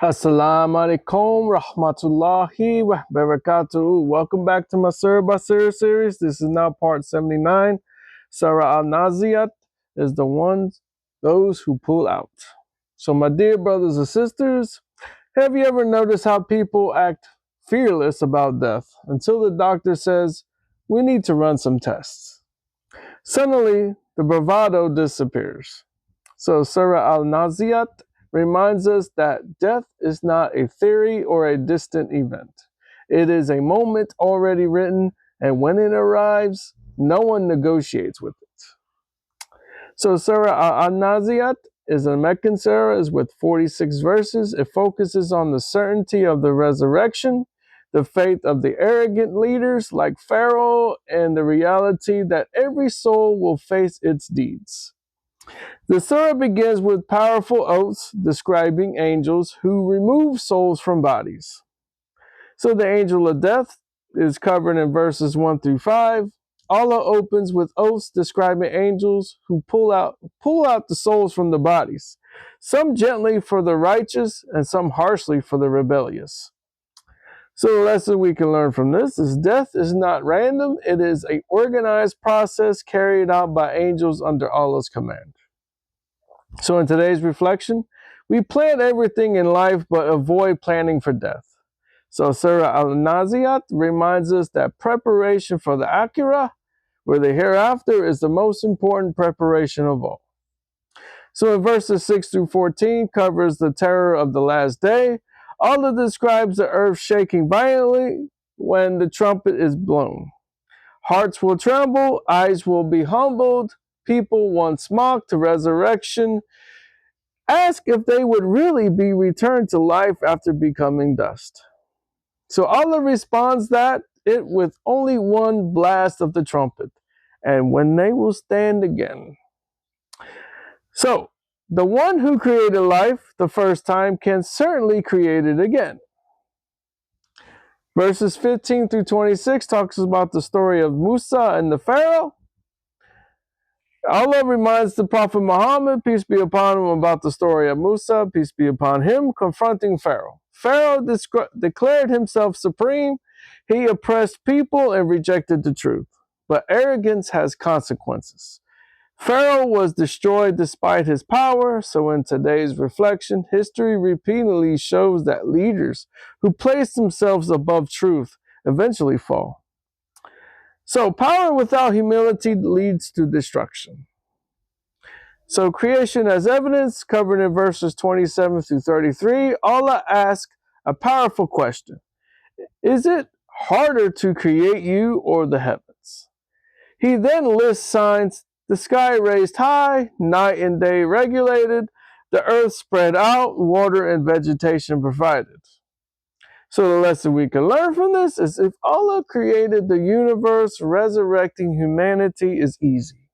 Assalamu alaikum rahmatullahi wa barakatuh. Welcome back to my Surah-by-Surah series. This is now part 79. Surah An-Nāziʿāt is those who pull out. So my dear brothers and sisters, have you ever noticed how people act fearless about death until the doctor says, we need to run some tests? Suddenly, the bravado disappears. So Surah An-Nāziʿāt reminds us that death is not a theory or a distant event. It is a moment already written, and when it arrives, no one negotiates with it. So Surah An-Nāziʿāt is a Meccan surah, is with 46 verses. It focuses on the certainty of the resurrection, the faith of the arrogant leaders like Pharaoh, and the reality that every soul will face its deeds. The surah begins with powerful oaths describing angels who remove souls from bodies. So the angel of death is covered in verses 1 through 5. Allah opens with oaths describing angels who pull out the souls from the bodies, some gently for the righteous and some harshly for the rebellious. So the lesson we can learn from this is death is not random. It is an organized process carried out by angels under Allah's command. So in today's reflection, we plan everything in life but avoid planning for death. So Surah An-Nāziʿāt reminds us that preparation for the Akhirah, where the hereafter, is the most important preparation of all. So in verses 6 through 14 covers the terror of the last day. Allah describes the earth shaking violently when the trumpet is blown. Hearts will tremble, eyes will be humbled, people once mocked to resurrection ask if they would really be returned to life after becoming dust. So Allah responds that it with only one blast of the trumpet, and when they will stand again. So the one who created life the first time can certainly create it again. Verses 15 through 26 talks about the story of Musa and the Pharaoh. Allah reminds the Prophet Muhammad, peace be upon him, about the story of Musa, peace be upon him, confronting Pharaoh. Pharaoh declared himself supreme. He oppressed people and rejected the truth. But arrogance has consequences. Pharaoh was destroyed despite his power. So in today's reflection, history repeatedly shows that leaders who place themselves above truth eventually fall. So power without humility leads to destruction. So creation as evidence, covered in verses 27 through 33, Allah asks a powerful question. Is it harder to create you or the heavens? He then lists signs: the sky raised high, night and day regulated, the earth spread out, water and vegetation provided. So the lesson we can learn from this is if Allah created the universe, resurrecting humanity is easy.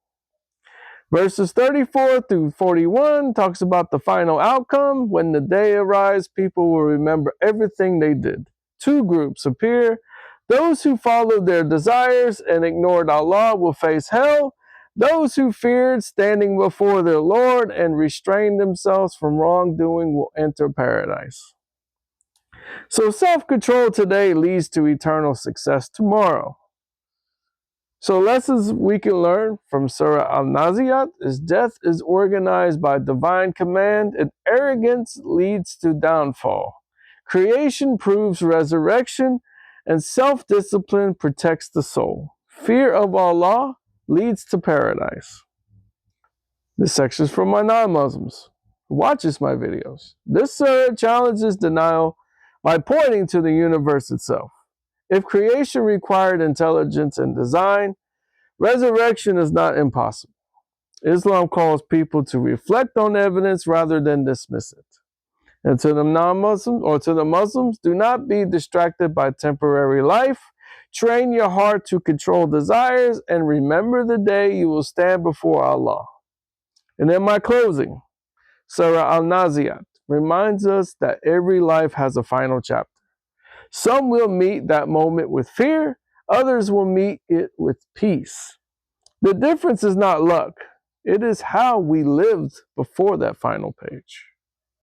Verses 34 through 41 talks about the final outcome. When the day arrives, people will remember everything they did. Two groups appear. Those who followed their desires and ignored Allah will face hell. Those who feared standing before their Lord and restrained themselves from wrongdoing will enter paradise. So self-control today leads to eternal success tomorrow. So lessons we can learn from Surah An-Nāziʿāt is death is organized by divine command and arrogance leads to downfall. Creation proves resurrection and self-discipline protects the soul. Fear of Allah leads to paradise. This section is for my non-Muslims who watches my videos. This surah challenges denial by pointing to the universe itself. If creation required intelligence and design, resurrection is not impossible. Islam calls people to reflect on evidence rather than dismiss it. And to the non-Muslims or to the Muslims, do not be distracted by temporary life. Train your heart to control desires and remember the day you will stand before Allah. And in my closing, Surah An-Nāziʿāt reminds us that every life has a final chapter. Some will meet that moment with fear, others will meet it with peace. The difference is not luck, it is how we lived before that final page.